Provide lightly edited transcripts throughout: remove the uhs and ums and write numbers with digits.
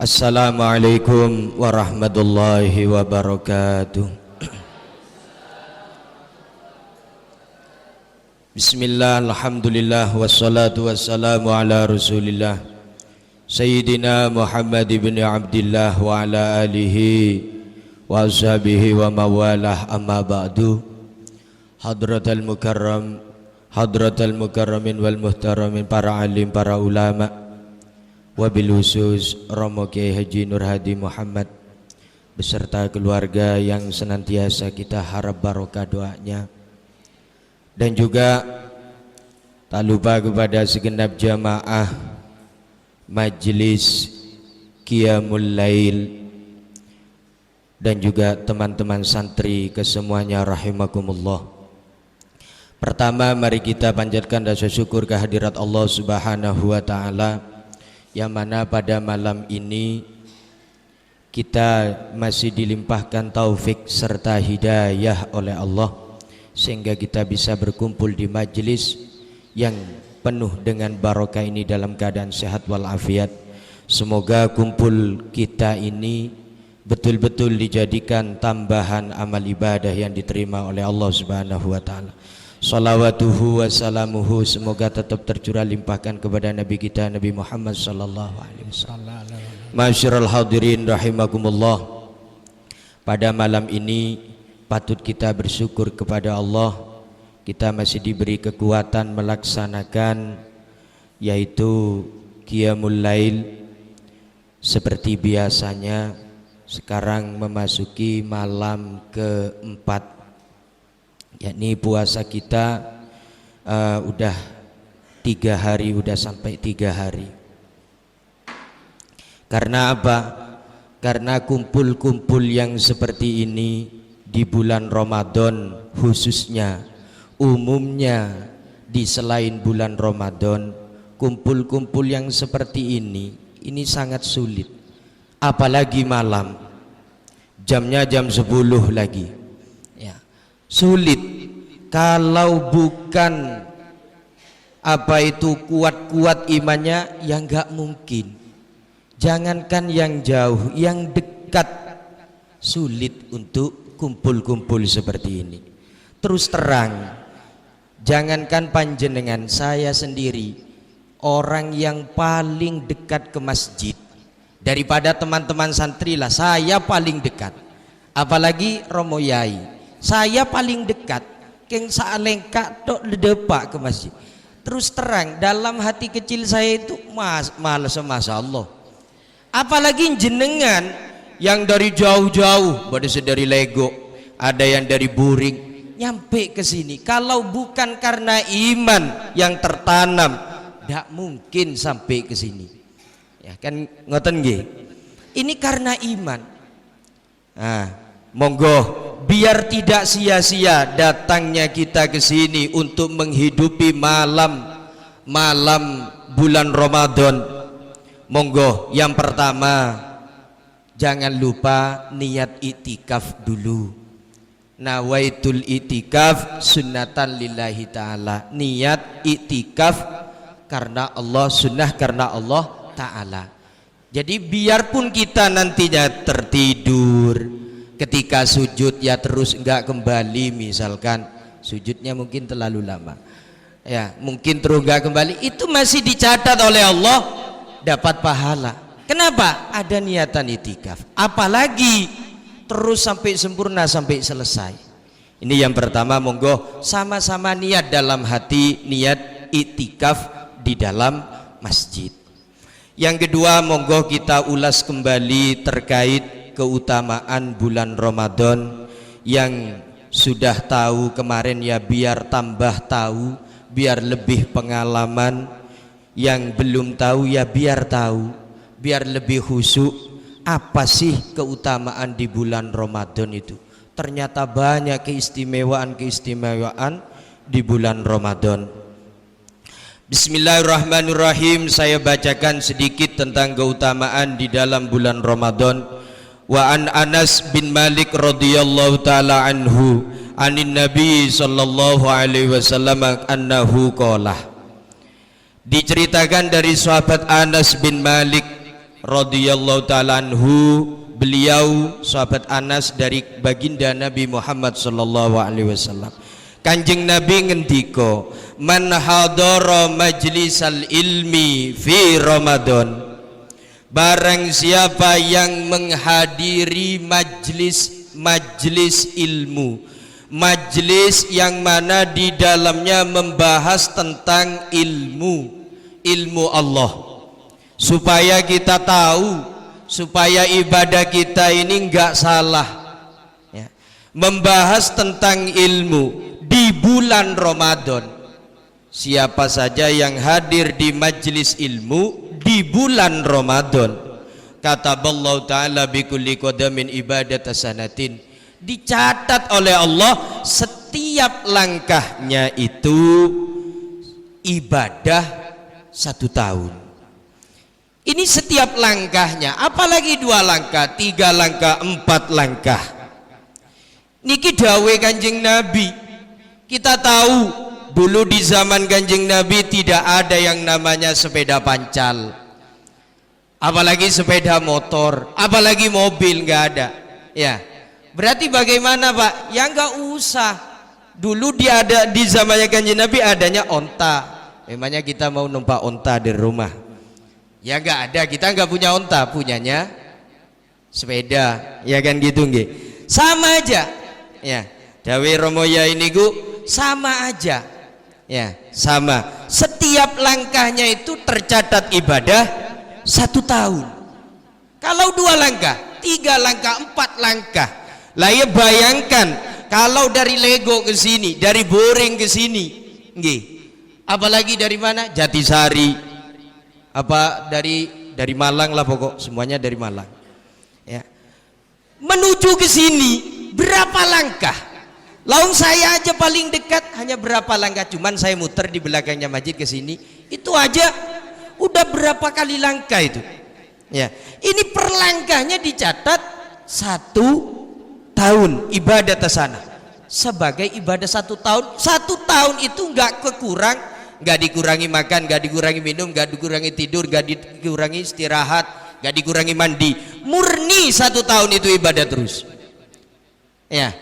Assalamualaikum warahmatullahi wabarakatuh. Bismillah, alhamdulillah, wassalatu wassalamu ala rasulillah Sayyidina Muhammad ibn Abdillah wa ala alihi wa ashabihi wa mawalah, amma ba'du. Hadratal mukarramin wal muhtaramin, para alim, para ulama, wabil khusus Romo Kiai Haji Nur Hadi Muhammad beserta keluarga yang senantiasa kita harap barokah doanya, dan juga tak lupa kepada segenap jamaah Majlis Qiyamul Lail dan juga teman-teman santri kesemuanya rahimakumullah. Pertama, mari kita panjatkan rasa syukur kehadirat Allah Subhanahu wa taala, yang mana pada malam ini kita masih dilimpahkan taufik serta hidayah oleh Allah sehingga kita bisa berkumpul di majelis yang penuh dengan barokah ini dalam keadaan sehat walafiat. Semoga kumpul kita ini betul-betul dijadikan tambahan amal ibadah yang diterima oleh Allah Subhanahu wa taala. Salawatuhu wa salamuhu semoga tetap tercurah limpahkan kepada Nabi kita Nabi Muhammad sallallahu alaihi wasallam. Masyarul hadirin rahimakumullah. Pada malam ini patut kita bersyukur kepada Allah, kita masih diberi kekuatan melaksanakan yaitu Qiyamul Lail seperti biasanya. Sekarang memasuki malam keempat, yakni puasa kita udah 3 hari, udah sampai 3 hari. Karena apa? Karena kumpul-kumpul yang seperti ini di bulan Ramadan khususnya, umumnya di selain bulan Ramadan, kumpul-kumpul yang seperti ini sangat sulit. Apalagi malam, jamnya jam 10 lagi ya. Sulit kalau bukan apa itu kuat-kuat imannya, ya nggak mungkin. Jangankan yang jauh, yang dekat sulit untuk kumpul-kumpul seperti ini. Terus terang, jangankan panjenengan, saya sendiri orang yang paling dekat ke masjid daripada teman-teman santri lah, saya paling dekat. Apalagi Romo Yai, saya paling dekat. Keng saalengka tok ledepak ke masjid. Terus terang, dalam hati kecil saya itu malas, masya Allah. Apalagi jenengan yang dari jauh-jauh, ada dari Lego, ada yang dari Buring, nyampe ke sini. Kalau bukan karena iman yang tertanam, tidak mungkin sampai ke sini. Ya kan ngoten nggih. Ini karena iman. Nah, monggo biar tidak sia-sia datangnya kita ke sini untuk menghidupi malam bulan Ramadan. Monggo yang pertama, jangan lupa niat itikaf dulu. Nawaitul itikaf sunnatan lillahi ta'ala. Niat itikaf karena Allah, sunnah karena Allah ta'ala. Jadi biarpun kita nantinya tertidur, ketika sujud ya terus enggak kembali, misalkan sujudnya mungkin terlalu lama ya, mungkin terus enggak kembali, itu masih dicatat oleh Allah dapat pahala. Kenapa? Ada niatan itikaf. Apalagi terus sampai sempurna, sampai selesai. Ini yang pertama, monggo sama-sama niat dalam hati, niat itikaf di dalam masjid. Yang kedua, monggo kita ulas kembali terkait keutamaan bulan Ramadan. Yang sudah tahu kemarin ya biar tambah tahu, biar lebih pengalaman. Yang belum tahu ya biar tahu, biar lebih khusyuk. Apa sih keutamaan di bulan Ramadan itu? Ternyata banyak keistimewaan-keistimewaan di bulan Ramadan. Bismillahirrahmanirrahim. Saya bacakan sedikit tentang keutamaan di dalam bulan Ramadan. Wa an Anas bin Malik radhiyallahu taala anhu anin Nabi sallallahu alaihi wasallam annahu qala. Diceritakan dari sahabat Anas bin Malik radhiyallahu ta'ala anhu, beliau sahabat Anas dari baginda Nabi Muhammad sallallahu alaihi wasallam. Kanjeng Nabi ngendika, man hadara majlisal ilmi fi Ramadan, barang siapa yang menghadiri majlis ilmu, majlis yang mana di dalamnya membahas tentang ilmu Allah, supaya kita tahu, supaya ibadah kita ini enggak salah ya. Membahas tentang ilmu di bulan Ramadan. Siapa saja yang hadir di majlis ilmu di bulan Ramadan, kataballahu ta'ala bikulli qadamin ibadat sanatin, dicatat oleh Allah setiap langkahnya itu ibadah 1 tahun. Ini setiap langkahnya, apalagi 2 langkah, 3 langkah, 4 langkah. Niki dawuh Kanjeng Nabi. Kita tahu dulu di zaman Kanjeng Nabi tidak ada yang namanya sepeda pancal, apalagi sepeda motor, apalagi mobil, nggak ada ya. Berarti bagaimana Pak? Ya nggak usah. Dulu dia ada di zamannya Kanjeng Nabi adanya onta. Memangnya kita mau numpak onta di rumah? Ya nggak ada, kita nggak punya onta, punyanya sepeda, ya kan gitu nggih. Sama aja ya. Dawe Romoya ini sama aja ya, sama. Setiap langkahnya itu tercatat ibadah 1 tahun. Kalau 2 langkah, 3 langkah, 4 langkah, lah ya bayangkan kalau dari Lego ke sini, dari Boring ke sini, nggih. Apalagi dari mana? Jatisari, apa dari Malang lah, pokok semuanya dari Malang ya. Menuju ke sini berapa langkah? Laung saya aja paling dekat hanya berapa langkah, cuman saya muter di belakangnya masjid ke sini, itu aja udah berapa kali langkah itu ya. Ini per langkahnya dicatat 1 tahun ibadah tasana sebagai ibadah 1 tahun. 1 tahun itu nggak kekurang, nggak dikurangi makan, nggak dikurangi minum, nggak dikurangi tidur, nggak dikurangi istirahat, nggak dikurangi mandi, murni 1 tahun itu ibadah terus ya.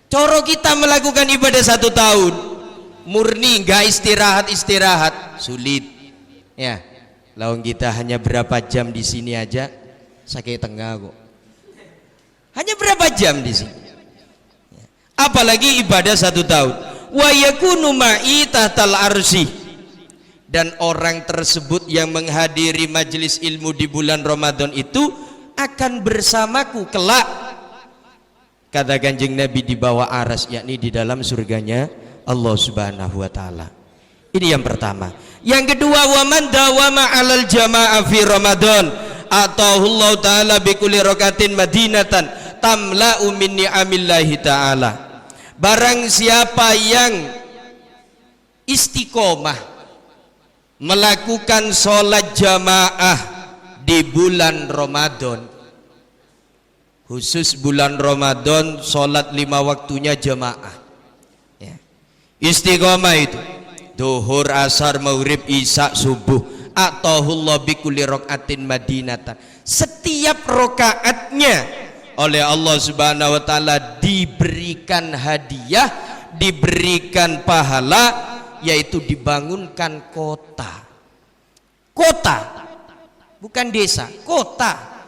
Coro kita melakukan ibadah 1 tahun murni, nggak istirahat sulit ya. Laung kita hanya berapa jam di sini aja sakit tengah kok, hanya berapa jam di sini ya. Apalagi ibadah 1 tahun. Wa yakunu ma'i tahtal arsy, dan orang tersebut yang menghadiri majelis ilmu di bulan Ramadan itu akan bersamaku kelak, kata Kanjeng Nabi, di bawah aras, yakni di dalam surganya Allah Subhanahu wa taala. Ini yang pertama. Yang kedua, wa man dawama 'alal jama'ah fi Ramadan atahullahu taala bi kulli rakatin madinatan tamla'u min ni'amillahi taala. Barang siapa yang istiqomah melakukan sholat jamaah di bulan Ramadan, khusus bulan Ramadan, sholat 5 waktunya jamaah ya. Istiqomah itu duhur, asar, maghrib, isya, subuh, atahullah bikulli rokaatin madinatan, setiap rokaatnya oleh Allah Subhanahu wa taala diberikan hadiah, diberikan pahala, yaitu dibangunkan kota bukan desa, kota.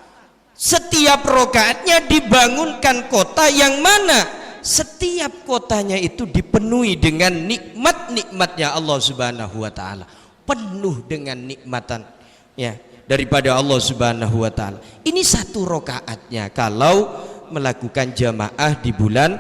Setiap rokaatnya dibangunkan kota yang mana setiap kotanya itu dipenuhi dengan nikmat-nikmatnya Allah Subhanahu wa taala, penuh dengan nikmatan ya daripada Allah Subhanahu wa taala. Ini 1 rokaatnya kalau melakukan jamaah di bulan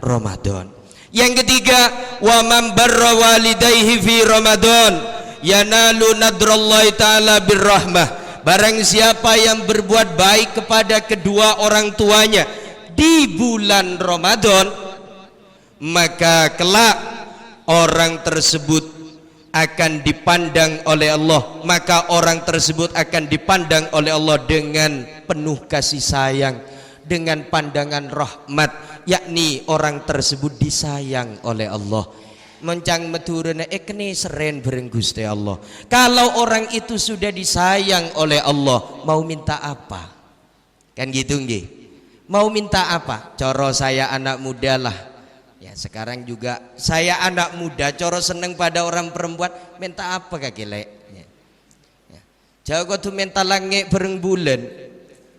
Ramadan. Yang ketiga, wa man barra walidayhi fi Ramadan yanalu nadrallahi taala birrahmah. Barang siapa yang berbuat baik kepada kedua orang tuanya di bulan Ramadan, maka kelak orang tersebut akan dipandang oleh Allah, maka orang tersebut akan dipandang oleh Allah dengan penuh kasih sayang, dengan pandangan rahmat, yakni orang tersebut disayang oleh Allah. mencang meturune kene seren bareng Gusti Allah. Kalau orang itu sudah disayang oleh Allah, mau minta apa? Kan gitu nggih. Mau minta apa? Coro saya anak muda lah. Ya sekarang juga saya anak muda, coro seneng pada orang perempuan, minta apa kaki lek? Ya. Ya. Jago tuh minta langit bareng bulan.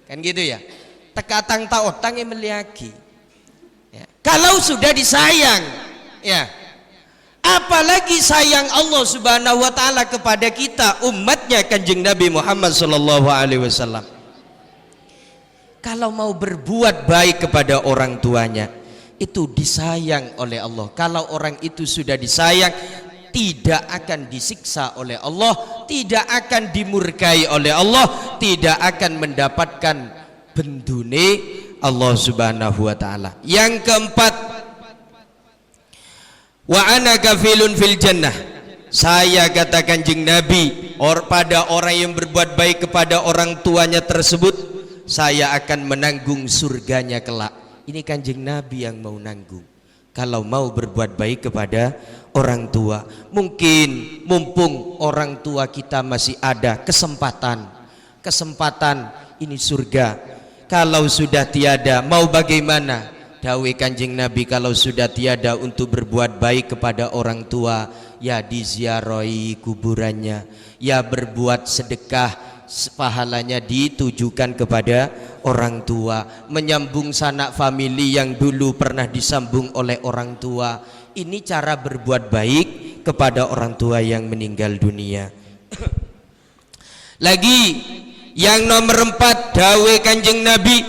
Kan gitu ya. Tekatang ta otange meliaki. Ya. Kalau sudah disayang, ya. Apalagi sayang Allah Subhanahu wa taala kepada kita umatnya Kanjeng Nabi Muhammad sallallahu alaihi wasallam. Kalau mau berbuat baik kepada orang tuanya itu disayang oleh Allah. Kalau orang itu sudah disayang, tidak akan disiksa oleh Allah, tidak akan dimurkai oleh Allah, tidak akan mendapatkan bendune Allah Subhanahu wa taala. Yang keempat, wa ana kafilun fil jannah. Saya kata Kanjeng Nabi, pada orang yang berbuat baik kepada orang tuanya tersebut, saya akan menanggung surganya kelak. Ini Kanjeng Nabi yang mau nanggung. Kalau mau berbuat baik kepada orang tua, mungkin mumpung orang tua kita masih ada kesempatan ini surga. Kalau sudah tiada, mau bagaimana? Dawe Kanjeng Nabi, kalau sudah tiada untuk berbuat baik kepada orang tua, ya diziarahi kuburannya, ya berbuat sedekah, pahalanya ditujukan kepada orang tua, menyambung sanak famili yang dulu pernah disambung oleh orang tua. Ini cara berbuat baik kepada orang tua yang meninggal dunia. Lagi yang nomor 4, dawe Kanjeng Nabi,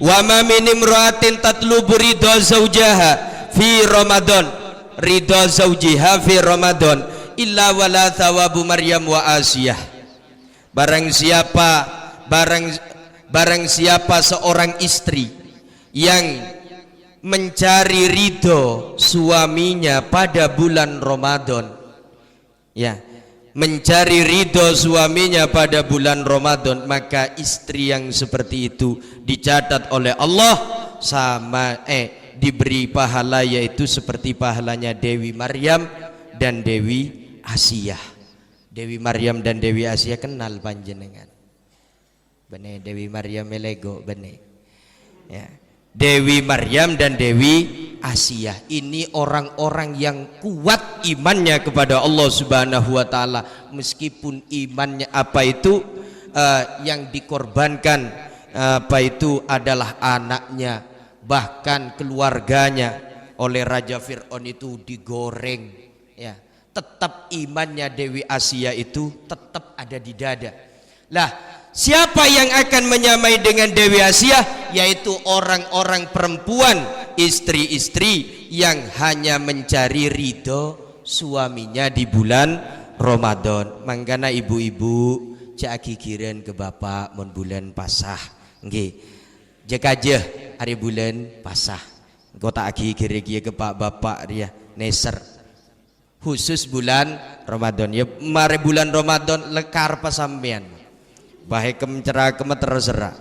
wa ma min imra'atin tatlubu ridha zaujaha fi Ramadan, ridha zaujiha fi Ramadan illa wala thawabu Maryam wa Asiyah. Barang siapa seorang istri yang mencari ridho suaminya pada bulan Ramadan, ya, mencari ridho suaminya pada bulan Ramadan, maka istri yang seperti itu dicatat oleh Allah sama diberi pahala, yaitu seperti pahalanya Dewi Maryam dan Dewi Asiyah. Dewi Maryam dan Dewi Asiyah kenal panjenengan? Bene Dewi Maryam melego bene. Ya. Dewi Maryam dan Dewi Asiyah ini orang-orang yang kuat imannya kepada Allah Subhanahu wa taala, meskipun imannya yang dikorbankan adalah anaknya, bahkan keluarganya oleh Raja Fir'aun itu digoreng, ya. Tetap imannya Dewi Asiyah itu tetap ada di dada. Lah, siapa yang akan menyamai dengan Dewi Asiyah? Yaitu orang-orang perempuan, istri-istri yang hanya mencari ridho suaminya di bulan Ramadan. Mangkana ibu-ibu cak gigiran ke bapak mon bulan pasah, nggih. Jek aja hari bulan pasah. Engko tak gigir ke pak bapak dia neser. Khusus bulan Ramadan, ya mari bulan Ramadan lekar pasampean. Bahe kemcerah terserah.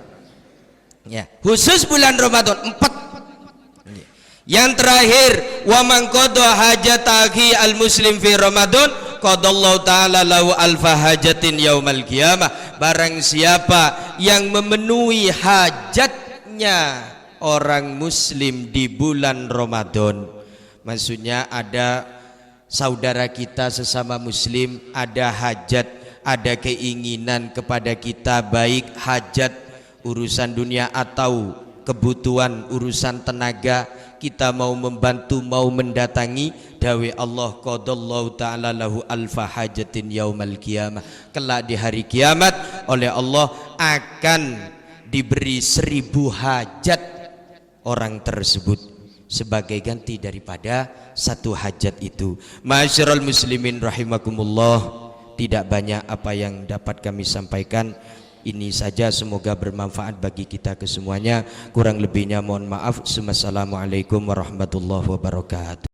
Ya, khusus bulan Ramadan 4. Yang terakhir, wa man qada hajatahi al muslim fi Ramadan qadallahu taala lahu alfa hajatin yaumal qiyamah. Barang siapa yang memenuhi hajatnya orang muslim di bulan Ramadan, maksudnya ada saudara kita sesama muslim ada hajat, ada keinginan kepada kita, baik hajat urusan dunia atau kebutuhan urusan tenaga, kita mau membantu, mau mendatangi, dawe Allah qadallahu ta'ala lahu alfa hajatin yaumal qiyamah. Kelak di hari kiamat oleh Allah akan diberi 1000 hajat orang tersebut sebagai ganti daripada satu hajat itu. Ma'asyiral muslimin rahimakumullah, tidak banyak apa yang dapat kami sampaikan. Ini saja, semoga bermanfaat bagi kita kesemuanya. Kurang lebihnya mohon maaf. Assalamualaikum warahmatullahi wabarakatuh.